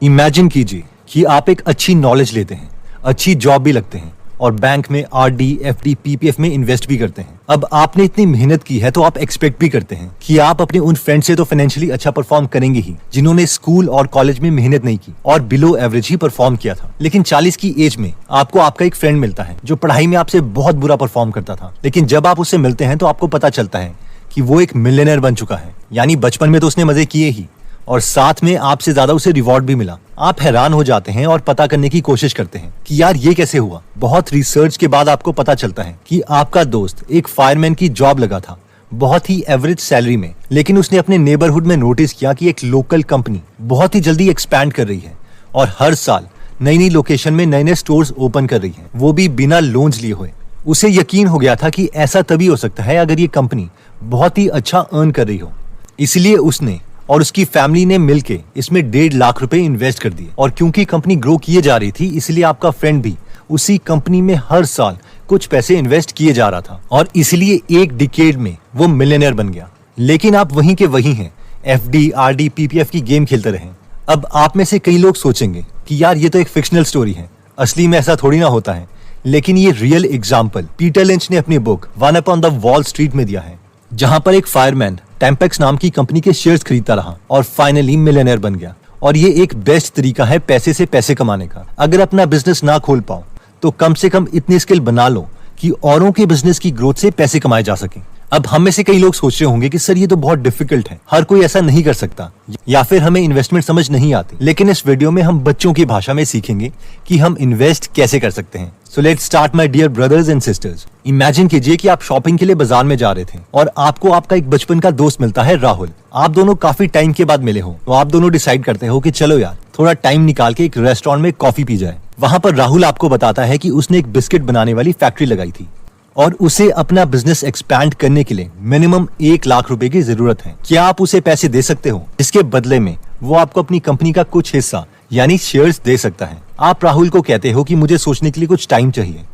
Imagine कीजिए कि आप एक अच्छी नॉलेज लेते हैं, अच्छी जॉब भी लगते हैं और बैंक में आरडी, एफडी, पीपीएफ में इन्वेस्ट भी करते हैं। अब आपने इतनी मेहनत की है तो आप एक्सपेक्ट भी करते हैं कि आप अपने उन फ्रेंड से तो फाइनेंशियली अच्छा परफॉर्म करेंगे ही जिन्होंने स्कूल और कॉलेज में मेहनत नहीं की और बिलो एवरेज ही परफॉर्म किया था। लेकिन 40 की एज में आपको आपका एक फ्रेंड मिलता है जो पढ़ाई में आपसे बहुत बुरा परफॉर्म करता था, लेकिन जब आप उससे मिलते हैं तो आपको पता चलता है कि वो एक मिलियनेयर बन चुका है। यानी बचपन में तो उसने मजे किए ही और साथ में आपसे ज्यादा उसे रिवॉर्ड भी मिला। आप हैरान हो जाते हैं और पता करने की कोशिश करते हैं कि यार ये कैसे हुआ। बहुत रिसर्च के बाद आपको पता चलता है कि आपका दोस्त एक फायरमैन की जॉब लगा था, बहुत ही एवरेज सैलरी में, लेकिन उसने अपने नेबरहुड में नोटिस किया कि एक लोकल कंपनी बहुत ही जल्दी एक्सपैंड कर रही है और हर साल नई नई लोकेशन में नए नए स्टोर्स ओपन कर रही है, वो भी बिना लोन्स लिए हुए। उसे यकीन हो गया था कि ऐसा तभी हो सकता है अगर ये कंपनी बहुत ही अच्छा अर्न कर रही हो। इसलिए उसने और उसकी फैमिली ने मिलके इसमें 1.5 लाख रुपए इन्वेस्ट कर दिए। और क्योंकि कंपनी ग्रो किए जा रही थी इसलिए आपका फ्रेंड भी उसी कंपनी में हर साल कुछ पैसे इन्वेस्ट किए जा रहा था और इसलिए एक डिकेड में वो मिलियनेयर बन गया। लेकिन आप वहीं के वहीं हैं, एफडी, आरडी, पीपीएफ की गेम खेलते रहे। अब आप में से कई लोग सोचेंगे कि यार ये तो एक फिक्शनल स्टोरी है, असली में ऐसा थोड़ी ना होता है। लेकिन ये रियल एग्जाम्पल पीटर लिंच ने अपनी book one upon the wall street में दिया है, जहां पर एक फायरमैन टेम्पेक्स नाम की कंपनी के शेयर्स खरीदता रहा और फाइनली मिलियनेयर बन गया। और ये एक बेस्ट तरीका है पैसे से पैसे कमाने का। अगर अपना बिजनेस ना खोल पाओ तो कम से कम इतनी स्किल बना लो कि औरों के बिजनेस की ग्रोथ से पैसे कमाए जा सकें। अब हम में से कई लोग सोच रहे होंगे कि सर ये तो बहुत डिफिकल्ट है, हर कोई ऐसा नहीं कर सकता, या फिर हमें इन्वेस्टमेंट समझ नहीं आती। लेकिन इस वीडियो में हम बच्चों की भाषा में सीखेंगे कि हम इन्वेस्ट कैसे कर सकते हैं। So let's start my dear brothers and sisters. Imagine कीजिए कि आप शॉपिंग के लिए बाजार में जा रहे थे और आपको आपका एक बचपन का दोस्त मिलता है, राहुल। आप दोनों काफी टाइम के बाद मिले हो तो आप दोनों डिसाइड करते हो कि चलो यार थोड़ा टाइम निकाल के एक रेस्टोरेंट में कॉफी पी जाए। वहां पर राहुल आपको बताता है कि उसने एक बिस्किट बनाने वाली फैक्ट्री लगाई थी और उसे अपना बिजनेस एक्सपैंड करने के लिए मिनिमम 1 लाख रुपए की जरूरत है। क्या आप उसे पैसे दे सकते हो? इसके बदले में वो आपको अपनी कंपनी का कुछ हिस्सा यानी शेयर्स दे सकता है। आप राहुल को कहते हो कि मुझे सोचने के लिए कुछ टाइम चाहिए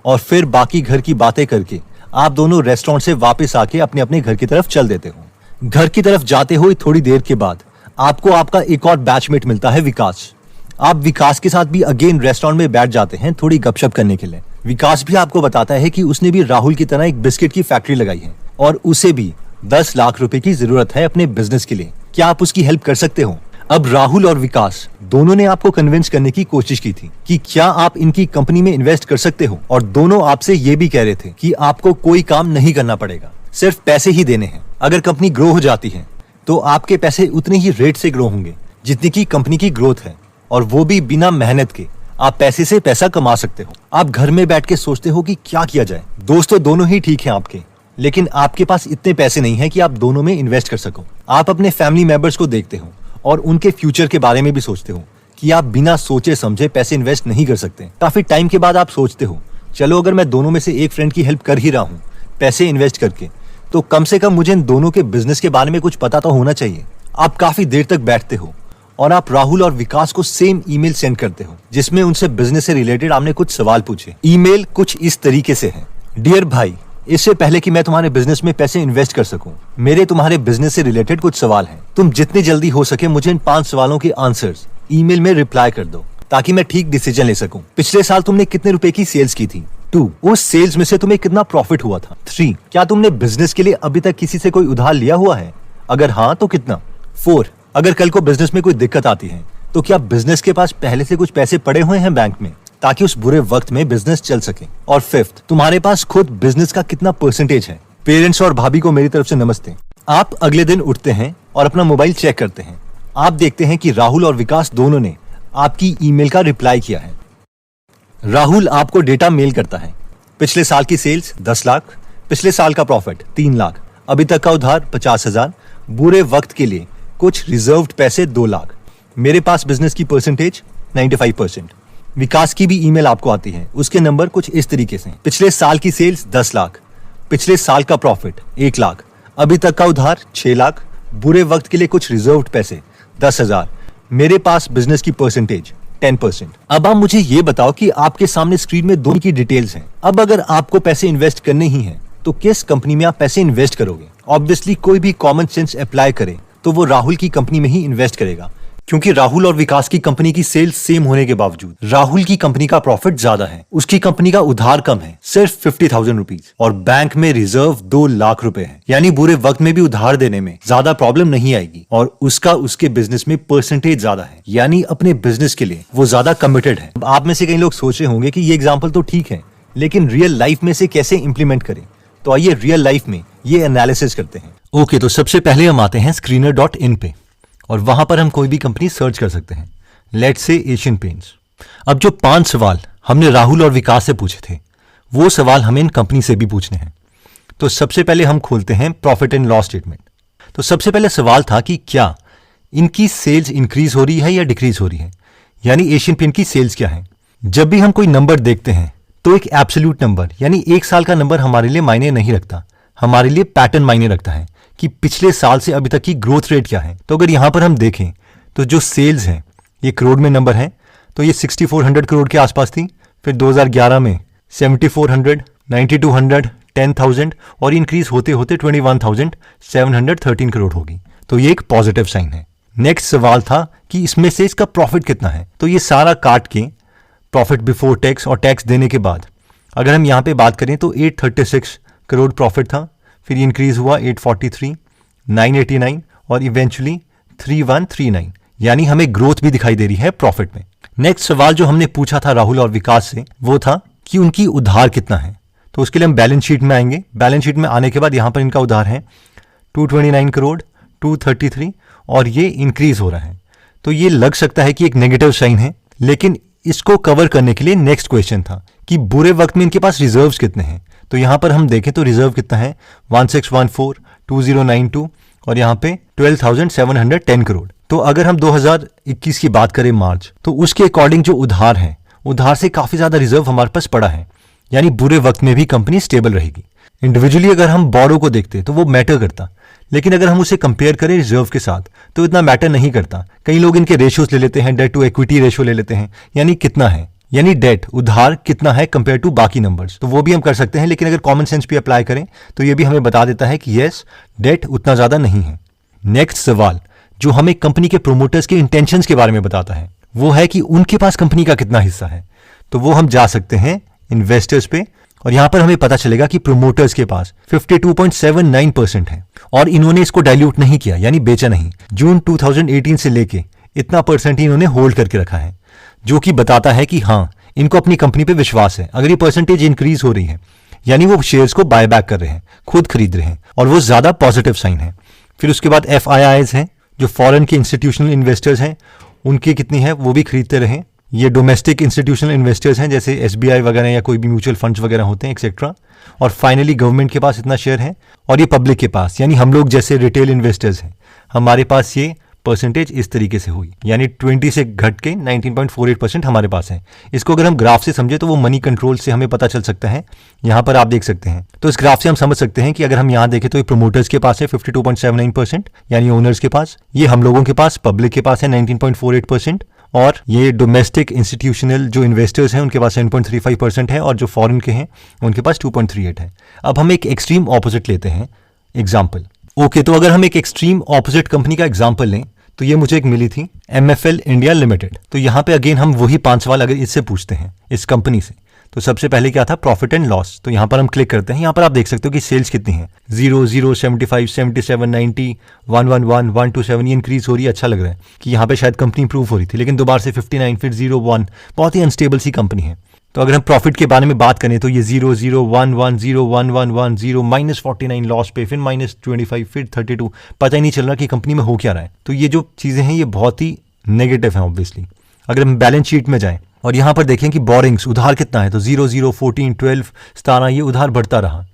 और फिर बाकी घर की बातें करके आप दोनों रेस्टोरेंट से वापस आके अपने अपने घर की तरफ चल देते हो। घर की तरफ जाते हुए थोड़ी देर के बाद आपको आपका एक और बैचमेट मिलता है, विकास। आप विकास के साथ भी अगेन रेस्टोरेंट में बैठ जाते हैं थोड़ी गपशप करने के लिए। विकास भी आपको बताता है कि उसने भी राहुल की तरह एक बिस्किट की फैक्ट्री लगाई है और उसे भी 10 लाख रुपए की जरूरत है अपने बिजनेस के लिए। क्या आप उसकी हेल्प कर सकते हो? अब राहुल और विकास दोनों ने आपको कन्विंस करने की कोशिश की थी कि क्या आप इनकी कंपनी में इन्वेस्ट कर सकते हो, और दोनों आपसे ये भी कह रहे थे कि आपको कोई काम नहीं करना पड़ेगा, सिर्फ पैसे ही देने हैं। अगर कंपनी ग्रो हो जाती है तो आपके पैसे उतने ही रेट से ग्रो होंगे जितनी की कंपनी की ग्रोथ है, और वो भी बिना मेहनत के। आप पैसे से पैसा कमा सकते हो। आप घर में बैठ के सोचते हो कि क्या किया जाए। दोस्तों दोनों ही ठीक हैं आपके, लेकिन आपके पास इतने पैसे नहीं है कि आप दोनों में इन्वेस्ट कर सको। आप अपने फैमिली मेंबर्स को देखते हो और उनके फ्यूचर के बारे में भी सोचते हो कि आप बिना सोचे समझे पैसे इन्वेस्ट नहीं कर सकते। काफी टाइम के बाद आप सोचते हो चलो अगर मैं दोनों में से एक फ्रेंड की हेल्प कर ही रहा हूँ पैसे इन्वेस्ट करके, तो कम से कम मुझे इन दोनों के बिजनेस के बारे में कुछ पता तो होना चाहिए। आप काफी देर तक बैठते हो और आप राहुल और विकास को सेम ईमेल सेंड करते हो जिसमें उनसे बिजनेस से रिलेटेड आपने कुछ सवाल पूछे। ईमेल कुछ इस तरीके से है, डियर भाई, इससे पहले कि मैं तुम्हारे बिजनेस में पैसे इन्वेस्ट कर सकूं, मेरे तुम्हारे बिजनेस से रिलेटेड कुछ सवाल हैं। तुम जितनी जल्दी हो सके मुझे इन 5 सवालों के आंसर्स ईमेल में रिप्लाई कर दो ताकि मैं ठीक डिसीजन ले सकूं। पिछले साल तुमने कितने रुपए की सेल्स की थी? 2, उस सेल्स में से तुम्हें कितना प्रॉफिट हुआ था? 3, क्या तुमने बिजनेस के लिए अभी तक किसी से कोई उधार लिया हुआ है? अगर हाँ तो कितना? 4, अगर कल को बिजनेस में कोई दिक्कत आती है तो क्या बिजनेस के पास पहले से कुछ पैसे पड़े हुए हैं बैंक में ताकि उस बुरे वक्त में बिजनेस चल सके? और 5, तुम्हारे पास खुद बिजनेस का कितना परसेंटेज है? पेरेंट्स और भाभी को मेरी तरफ से नमस्ते। आप अगले दिन उठते हैं और अपना मोबाइल चेक करते हैं। आप देखते हैं कि राहुल और विकास दोनों ने आपकी ईमेल का रिप्लाई किया है। राहुल आपको डेटा मेल करता है। पिछले साल की सेल्स 10 लाख, पिछले साल का प्रॉफिट 3 लाख, अभी तक का उधार 50,000, बुरे वक्त के लिए कुछ रिजर्व्ड पैसे 2 लाख, मेरे पास बिजनेस की परसेंटेज 95%। विकास की भी ईमेल आपको आती है, उसके नंबर कुछ इस तरीके से, पिछले साल की सेल्स 10 लाख, पिछले साल का प्रॉफिट 1 लाख, अभी तक का उधार 6 लाख, बुरे वक्त के लिए कुछ रिजर्व्ड पैसे 10,000, मेरे पास बिजनेस की परसेंटेज 10%। अब आप मुझे ये बताओ कि आपके सामने स्क्रीन में दोनों की डिटेल्स हैं। अब अगर आपको पैसे इन्वेस्ट करने ही हैं तो किस कंपनी में आप पैसे इन्वेस्ट करोगे? ऑब्वियसली कोई भी कॉमन सेंस अप्लाई करे तो वो राहुल की कंपनी में ही इन्वेस्ट करेगा, क्योंकि राहुल और विकास की कंपनी की सेल्स सेम होने के बावजूद राहुल की कंपनी का प्रॉफिट ज्यादा है, उसकी कंपनी का उधार कम है, सिर्फ 50,000 रुपीज, और बैंक में रिजर्व 2 लाख रुपए है। यानी बुरे वक्त में भी उधार देने में ज्यादा प्रॉब्लम नहीं आएगी, और उसका उसके बिजनेस में परसेंटेज ज्यादा है, यानी अपने बिजनेस के लिए वो ज्यादा कमिटेड है। अब आप में से कई लोग सोच रहे होंगे कि ये एग्जाम्पल तो ठीक है, लेकिन रियल लाइफ में से कैसे इंप्लीमेंट करें। तो आइए रियल लाइफ में ये एनालिसिस करते हैं। ओके, तो सबसे पहले हम आते हैं screener.in पे, और वहां पर हम कोई भी कंपनी सर्च कर सकते हैं। Let's say Asian paints. अब जो 5 सवाल हमने राहुल और विकास से पूछे थे, वो सवाल हमें इन कंपनी से भी पूछने हैं। तो सबसे पहले हम खोलते हैं प्रॉफिट एंड लॉस स्टेटमेंट। तो सबसे पहले सवाल था कि क्या इनकी सेल्स इंक्रीज हो रही है या डिक्रीज हो रही है, यानी एशियन पेंट की सेल्स क्या है। जब भी हम कोई नंबर देखते हैं तो एक एब्सोल्यूट नंबर यानी 1 साल का नंबर हमारे लिए मायने नहीं रखता, हमारे लिए पैटर्न मायने रखता है कि पिछले साल से अभी तक की ग्रोथ रेट क्या है। तो अगर यहां पर हम देखें तो जो सेल्स हैं ये करोड़ में नंबर है, तो ये 6400 करोड़ के आसपास थी, फिर 2011 में 7400, 9200, 10,000 और इंक्रीज होते होते 21,713 करोड़ होगी। तो ये एक पॉजिटिव साइन है। नेक्स्ट सवाल था कि इसमें से इसका प्रॉफिट कितना है। तो ये सारा काट के प्रॉफिट बिफोर टैक्स और टैक्स देने के बाद अगर हम यहाँ पे बात करें तो 836 करोड़ प्रॉफिट था, फिर ये इंक्रीज हुआ 843, 989 और इवेंचुअली 3139, यानी हमें ग्रोथ भी दिखाई दे रही है प्रॉफिट में। नेक्स्ट सवाल जो हमने पूछा था राहुल और विकास से वो था कि उनकी उधार कितना है। तो उसके लिए हम बैलेंस शीट में आएंगे। बैलेंस शीट में आने के बाद यहाँ पर इनका उधार है 229 करोड़, 233, और ये इंक्रीज हो रहा है। तो ये लग सकता है कि एक नेगेटिव साइन है, लेकिन इसको कवर करने के लिए नेक्स्ट क्वेश्चन था कि बुरे वक्त में इनके पास रिजर्व्स कितने हैं। तो यहां पर हम देखें तो रिजर्व कितना है 1614, 2092 और यहां पे 12,710 करोड़। तो अगर हम 2021 की बात करें मार्च, तो उसके अकॉर्डिंग जो उधार है, उधार से काफी ज्यादा रिजर्व हमारे पास पड़ा है, यानी बुरे वक्त में भी कंपनी स्टेबल रहेगी। इंडिविजुअली अगर हम बोरो को देखते तो वो मैटर करता, लेकिन अगर हम उसे कंपेयर करें रिजर्व के साथ तो इतना मैटर नहीं करता। कई लोग इनके रेशियोज ले लेते हैं, डेट टू इक्विटी रेशियो ले लेते हैं, यानी कितना है, यानी डेट उधार कितना है कंपेयर टू बाकी नंबर्स। तो वो भी हम कर सकते हैं, लेकिन अगर कॉमन सेंस भी अप्लाई करें तो ये भी हमें बता देता है कि यस डेट उतना ज्यादा नहीं है। नेक्स्ट सवाल जो हमें कंपनी के प्रोमोटर्स के इंटेंशंस के बारे में बताता है वो है कि उनके पास कंपनी का कितना हिस्सा है। तो वो हम जा सकते हैं इन्वेस्टर्स पे, और यहां पर हमें पता चलेगा कि प्रोमोटर्स के पास 52.79% है, और इन्होंने इसको डाइल्यूट नहीं किया, यानी बेचा नहीं। जून 2018 से लेके इतना परसेंट ही इन्होंने होल्ड करके रखा है, जो कि बताता है कि हाँ इनको अपनी कंपनी पे विश्वास है। अगर ये परसेंटेज इंक्रीज हो रही है, यानी वो शेयर्स को बाय बैक कर रहे हैं, खुद खरीद रहे हैं, और वो ज्यादा पॉजिटिव साइन है। फिर उसके बाद FIIs हैं, जो फॉरेन के इंस्टीट्यूशनल इन्वेस्टर्स हैं, उनकी कितनी है वो भी खरीदते रहे। ये डोमेस्टिक इंस्टीट्यूशनल इन्वेस्टर्स हैं, जैसे SBI वगैरह या कोई भी म्यूचुअल फंड्स वगैरह होते हैं एक्सेट्रा। और फाइनली गवर्नमेंट के पास इतना शेयर है, और ये पब्लिक के पास, यानी हम लोग जैसे रिटेल इन्वेस्टर्स हैं, हमारे पास ये परसेंटेज इस तरीके से हुई, यानी 20 से घट के 19.48% हमारे पास है। इसको अगर हम ग्राफ से समझे तो वो मनी कंट्रोल से हमें पता चल सकता है। यहाँ पर आप देख सकते हैं, तो इस ग्राफ से हम समझ सकते हैं कि अगर हम यहाँ देखें तो ये प्रोमोटर्स के पास है 52.79%, यानी ओनर्स के पास, ये हम लोगों के पास, पब्लिक के पास है 19.48%, और ये डोमेस्टिक इंस्टीट्यूशनल जो इन्वेस्टर्स हैं उनके पास 7.35% है, और जो फॉरेन के हैं उनके पास 2.38 है। अब हम एक एक्सट्रीम ऑपोजिट लेते हैं एग्जाम्पल। ओके, तो अगर हम एक एक्सट्रीम ऑपोजिट कंपनी का एग्जाम्पल लें तो ये मुझे एक मिली थी MFL इंडिया लिमिटेड। तो यहाँ पे अगेन हम वही 5 सवाल अगर इससे पूछते हैं इस कंपनी से, तो सबसे पहले क्या था प्रॉफिट एंड लॉस। तो यहाँ पर हम क्लिक करते हैं, यहाँ पर आप देख सकते हो कि सेल्स कितनी है 0, 0, 75, 77, 90, 111, 127, ये इंक्रीज हो रही है। अच्छा लग रहा है कि यहाँ पे शायद कंपनी इंप्रूव हो रही थी, लेकिन दोबारा से 59, फिर 0, 1, बहुत ही अनस्टेबल सी कंपनी है। तो अगर हम प्रॉफिट के बारे में बात करें तो ये 0, 0, 1, 1, 0, 1, 1, 1, 0, -49 लॉस पे, फिर -25, फिर 32, पता ही नहीं चल रहा कि कंपनी में हो क्या रहा है। तो ये जो चीज़ें हैं ये बहुत ही नेगेटिव हैं ऑब्वियसली। अगर हम बैलेंस शीट में जाएं और यहाँ पर देखें कि बोरिंग्स उधार कितना है, तो 0, 0, 14, 12, 17 ये उधार बढ़ता रहा,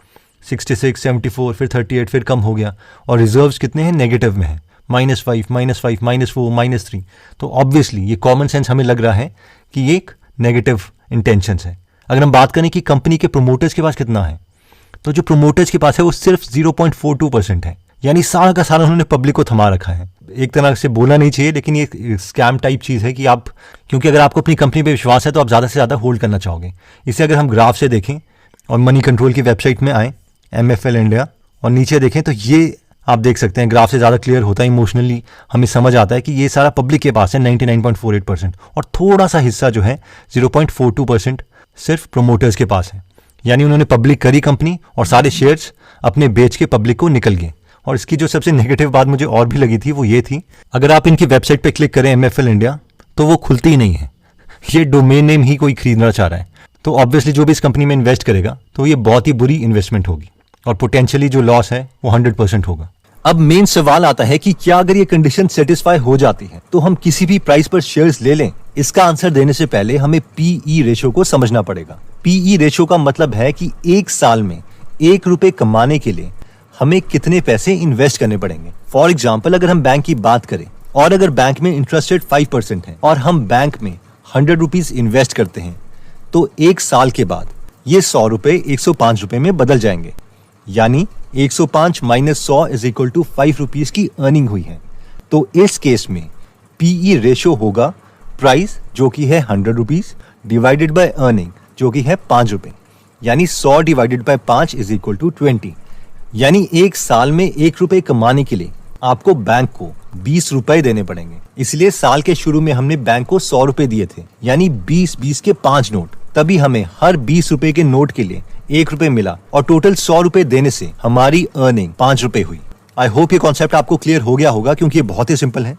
66, 74, फिर 38, फिर कम हो गया, और रिजर्व्स कितने हैं नेगेटिव में है, -5, -5, -4, -3। तो ऑब्वियसली ये कॉमन सेंस हमें लग रहा है कि ये एक नेगेटिव इंटेंशंस है। अगर हम बात करें कि कंपनी के प्रोमोटर्स के पास कितना है, तो जो प्रोमोटर्स के पास है वो सिर्फ 0.42% है, यानी सारा का सारा उन्होंने पब्लिक को थमा रखा है। एक तरह से बोलना नहीं चाहिए, लेकिन ये स्कैम टाइप चीज़ है कि आप, क्योंकि अगर आपको अपनी कंपनी पे विश्वास है तो आप ज़्यादा से ज़्यादा होल्ड करना चाहोगे। इसे अगर हम ग्राफ से देखें और मनी कंट्रोल की वेबसाइट में आए MFL इंडिया और नीचे देखें तो ये आप देख सकते हैं ग्राफ से ज़्यादा क्लियर होता है, इमोशनली हमें समझ आता है कि ये सारा पब्लिक के पास है 99.48% और थोड़ा सा हिस्सा जो है 0.42% सिर्फ प्रोमोटर्स के पास है। यानी उन्होंने पब्लिक करी कंपनी और सारे शेयर्स अपने बेच के पब्लिक को निकल गए। और इसकी जो सबसे नेगेटिव बात मुझे और भी लगी थी वो ये थी, अगर आप इनकी वेबसाइट पे क्लिक करें MFL इंडिया तो वो खुलती ही नहीं है। ये डोमेन नेम ही कोई खरीदना चाह रहा है, तो ऑब्वियसली जो भी इस कंपनी में इन्वेस्ट करेगा तो ये बहुत ही बुरी इन्वेस्टमेंट होगी और पोटेंशियली जो लॉस है वो 100% होगा। अब मेन सवाल आता है कि क्या अगर ये कंडीशन सेटिस्फाई हो जाती है तो हम किसी भी प्राइस पर शेयर्स ले लें? इसका आंसर देने से पहले हमें PE रेशो को समझना पड़ेगा। PE रेशो का मतलब है कि एक साल में 1 रुपए कमाने के लिए हमें कितने पैसे इन्वेस्ट करने पड़ेंगे। फॉर एग्जाम्पल, अगर हम बैंक की बात करें और अगर बैंक में इंटरेस्ट रेट 5% है और हम बैंक में 100 रुपीज इन्वेस्ट करते हैं तो एक साल के बाद ये 100 रुपए 105 रुपए में बदल जाएंगे। यानी 105 minus 100 is equal to 5 rupees की अर्निंग हुई है। तो इस केस में PE रेशो होगा प्राइस जो कि है 100 रुपीज डिवाइडेड बाय अर्निंग जो कि है 5 रुपए, यानी 100 divided by 5 is equal to 20। यानी एक साल में 1 रुपए कमाने के लिए आपको बैंक को 20 रुपए देने पड़ेंगे। इसलिए साल के शुरू में हमने बैंक को 100 रुपए दिए थे, यानी 20 के 5 नोट, तभी हमें हर 20 रुपए के नोट के लिए 1 रुपए मिला और टोटल 100 रुपए देने से हमारी अर्निंग 5 रुपए हुई। आई होप ये कॉन्सेप्ट आपको क्लियर हो गया होगा क्योंकि ये बहुत ही सिंपल है।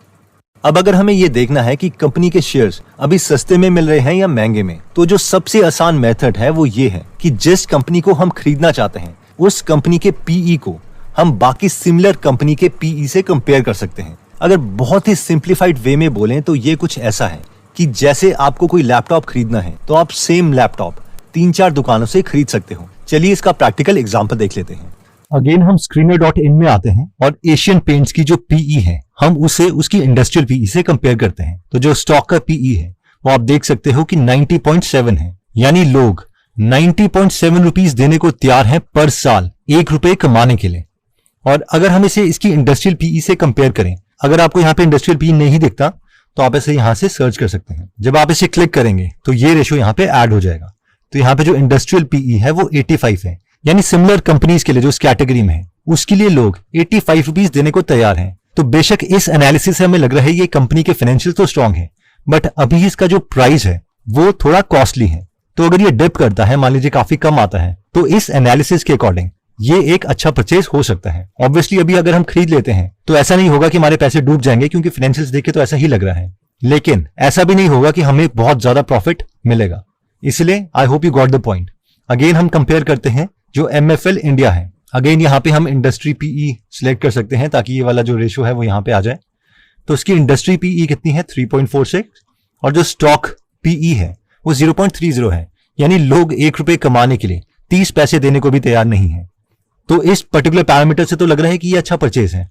अब अगर हमें ये देखना है कि कंपनी के शेयर्स अभी सस्ते में मिल रहे हैं या महंगे में, तो जो सबसे आसान मेथड है वो ये है कि जिस कंपनी को हम खरीदना चाहते हैं उस कंपनी के PE को हम बाकी सिमिलर कंपनी के PE से कंपेयर कर सकते हैं। अगर बहुत ही सिंप्लीफाइड वे में बोलें तो ये कुछ ऐसा है कि जैसे आपको कोई लैपटॉप खरीदना है तो आप सेम लैपटॉप 3-4 दुकानों से खरीद सकते हो। चलिए इसका प्रैक्टिकल एग्जांपल देख लेते हैं। अगेन हम screener.in में आते हैं और एशियन पेंट्स की जो PE है हम उसे उसकी इंडस्ट्रियल PE से कंपेयर करते हैं। तो जो स्टॉक का PE है वो आप देख सकते हो कि 90.7 है, यानी लोग 90.7 रुपीज देने को तैयार हैं पर साल 1 रुपए कमाने के लिए। और अगर हम इसे इसकी इंडस्ट्रियल PE से कंपेयर करें, अगर आपको यहाँ पे इंडस्ट्रियल PE नहीं दिखता तो आप इसे यहाँ से सर्च कर सकते हैं। जब आप इसे क्लिक करेंगे तो ये रेशो यहाँ पे ऐड हो जाएगा। तो यहाँ पे जो इंडस्ट्रियल PE है वो 85 है, यानी सिमिलर कंपनीज के लिए जो इस कैटेगरी में है उसके लिए लोग 85 रुपीज देने को तैयार हैं। तो बेशक इस एनालिसिस से हमें लग रहा है ये कंपनी के फाइनेंशियल तो स्ट्रांग है, बट अभी इसका जो प्राइस है वो थोड़ा कॉस्टली है। तो अगर ये डिप करता है, मान लीजिए काफी कम आता है, तो इस एनालिसिस के अकॉर्डिंग ये एक अच्छा परचेज हो सकता है। ऑब्वियसली अभी अगर हम खरीद लेते हैं तो ऐसा नहीं होगा कि हमारे पैसे डूब जाएंगे, क्योंकि फाइनेंशियल्स देखे तो ऐसा ही लग रहा है, लेकिन ऐसा भी नहीं होगा कि हमें बहुत ज्यादा प्रॉफिट मिलेगा। इसलिए I hope you got the point. Again हम कंपेयर करते हैं जो MFL इंडिया है। अगेन यहाँ पे हम इंडस्ट्री PE सिलेक्ट कर सकते हैं ताकि ये वाला जो रेशो है वो यहाँ पे आ जाए। तो उसकी इंडस्ट्री PE कितनी है 3.46 और जो स्टॉक PE है वो 0.30 है, यानी लोग 1 रुपए कमाने के लिए 30 पैसे देने को भी तैयार नहीं है। तो इस पर्टिकुलर पैरामीटर से तो लग रहा है कि ये अच्छा परचेज है,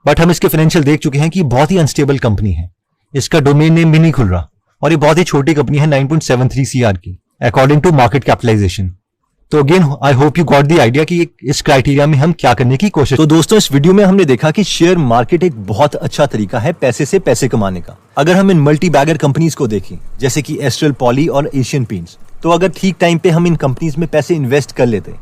बट हम इसके फाइनेंशियल देख चुके हैं कि बहुत ही अनस्टेबल कंपनी है, इसका डोमेन नेम भी नहीं खुल रहा और ये बहुत ही छोटी कंपनी है 9.73 CR की अकॉर्डिंग टू मार्केट कैपिटलाइजेशन। तो again I hope you got the idea कि इस क्राइटेरिया में हम क्या करने की कोशिश। तो दोस्तों इस वीडियो में हमने देखा कि शेयर मार्केट एक बहुत अच्छा तरीका है पैसे से पैसे कमाने का। अगर हम इन मल्टी बैगर कंपनीज को देखें जैसे कि एस्ट्रल पॉली और एशियन पेंट्स, तो अगर ठीक टाइम पे हम इन कंपनीज में पैसे इन्वेस्ट कर लेते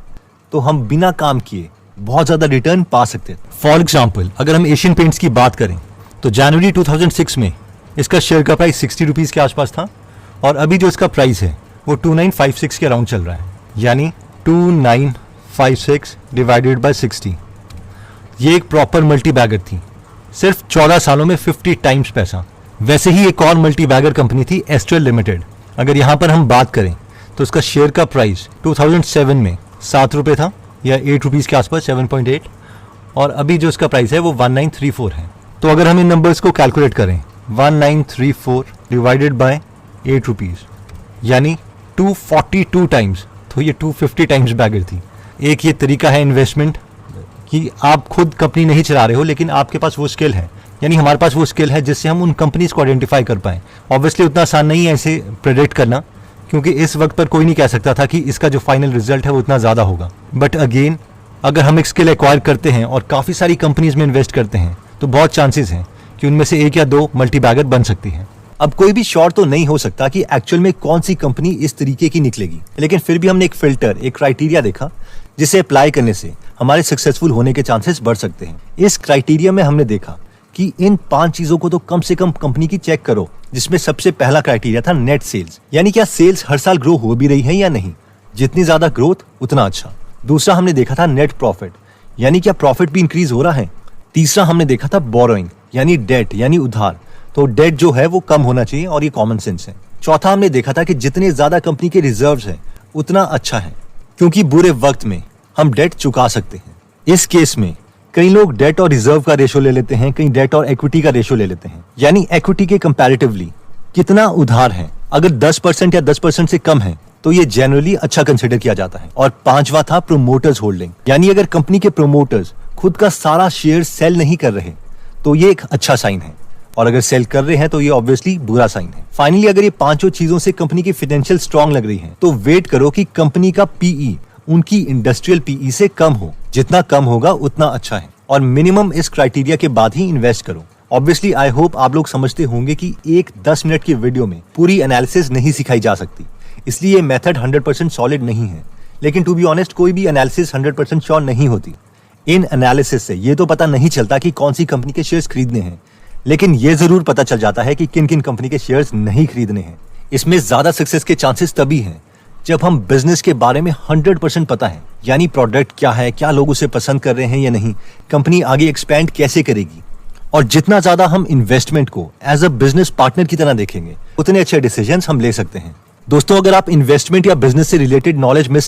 तो हम बिना काम किए बहुत ज्यादा रिटर्न पा सकते थे। फॉर एग्जाम्पल अगर हम एशियन पेंट्स की बात करें तो जनवरी 2006 में इसका शेयर का प्राइस 60 रुपीज के आसपास था और अभी जो इसका प्राइस है वो 2956 के अराउंड चल रहा है, यानी 2956 डिवाइडेड बाय 60। ये एक प्रॉपर मल्टी बैगर थी, सिर्फ 14 सालों में 50 टाइम्स पैसा। वैसे ही एक और मल्टी बैगर कंपनी थी एस्ट्रल लिमिटेड। अगर यहाँ पर हम बात करें तो उसका शेयर का प्राइस 2007 में 7 रुपए था या 8 रुपीज के आसपास 7.8, और अभी जो इसका प्राइस है वो 1934 है। तो अगर हम इन नंबर्स को कैलकुलेट करें 1934 डिवाइडेड बाय 8 रुपीज यानी 242 टाइम्स, तो ये 250 टाइम्स बैगर थी। एक ये तरीका है इन्वेस्टमेंट कि आप खुद कंपनी नहीं चला रहे हो लेकिन आपके पास वो स्किल है, यानी हमारे पास वो स्किल है जिससे हम उन कंपनीज को आइडेंटिफाई कर पाएं। ऑब्वियसली उतना आसान नहीं है इसे प्रेडिक्ट करना, क्योंकि इस वक्त पर कोई नहीं कह सकता था कि इसका जो फाइनल रिजल्ट है वो इतना ज़्यादा होगा। बट अगेन अगर हम एक स्किल एक्वायर करते हैं और काफ़ी सारी कंपनीज में इन्वेस्ट करते हैं तो बहुत चांसेस हैं कि उनमें से 1 या 2 मल्टी बैगर बन सकती है। अब कोई भी श्योर तो नहीं हो सकता कि एक्चुअल में कौन सी कंपनी इस तरीके की निकलेगी, लेकिन फिर भी हमने एक फिल्टर, एक क्राइटेरिया देखा जिसे अप्लाई करने से हमारे सक्सेसफुल होने के चांसेस बढ़ सकते हैं। इस क्राइटेरिया में हमने देखा कि इन 5 चीजों को तो कम से कम कंपनी की चेक करो, जिसमें सबसे पहला क्राइटेरिया था नेट सेल्स, यानी क्या सेल्स हर साल ग्रो हो भी रही है या नहीं। जितनी ज्यादा ग्रोथ उतना अच्छा। दूसरा हमने देखा था नेट प्रॉफिट, यानी क्या प्रॉफिट भी इंक्रीज हो रहा है। तीसरा हमने देखा था बोरोइंग, यानी डेट यानी उधार, तो डेट जो है वो कम होना चाहिए और ये कॉमन सेंस है। चौथा हमने देखा था कि जितने ज्यादा कंपनी के रिजर्व्स हैं उतना अच्छा है, क्योंकि बुरे वक्त में हम डेट चुका सकते हैं। इस केस में कई लोग डेट और रिजर्व का रेशो ले लेते हैं, कई डेट और इक्विटी का रेशो ले लेते हैं, यानी इक्विटी के कंपैरेटिवली कितना उधार है। अगर 10% या 10% से कम है तो ये जनरली अच्छा कंसिडर किया जाता है। और पांचवा था प्रोमोटर्स होल्डिंग, यानी अगर कंपनी के प्रोमोटर्स खुद का सारा शेयर सेल नहीं कर रहे तो ये एक अच्छा साइन है, और अगर सेल कर रहे हैं तो ये ऑब्वियसली बुरा साइन है। फाइनली अगर ये पांचों चीजों से कंपनी की फाइनेंशियल स्ट्रांग लग रही है तो वेट करो कि कंपनी का पीई उनकी इंडस्ट्रियल पीई से कम हो। जितना कम होगा उतना अच्छा है, और मिनिमम इस क्राइटेरिया के बाद ही इन्वेस्ट करो। ऑब्वियसली आई होप आप लोग समझते होंगे कि एक 10 मिनट की वीडियो में पूरी एनालिसिस नहीं सिखाई जा सकती, इसलिए ये मेथड 100% सॉलिड नहीं है। लेकिन टू बी ऑनेस्ट कोई भी एनालिसिस 100% श्योर नहीं होती। इन एनालिसिस से ये तो पता नहीं चलता कि कौन सी कंपनी के शेयर्स खरीदने हैं, लेकिन ये जरूर पता चल जाता है कि किन किन कंपनी के शेयर्स नहीं खरीदने हैं। इसमें ज्यादा सक्सेस के चांसेस तभी हैं जब हम बिजनेस के बारे में 100% पता है, यानी प्रोडक्ट क्या है, क्या लोग उसे पसंद कर रहे हैं या नहीं, कंपनी आगे एक्सपैंड कैसे करेगी। और जितना ज्यादा हम इन्वेस्टमेंट को एज अ बिजनेस पार्टनर की तरह देखेंगे उतने अच्छे डिसीजंस हम ले सकते हैं। दोस्तों, अगर आप इन्वेस्टमेंट या बिजनेस से रिलेटेड नॉलेज मिस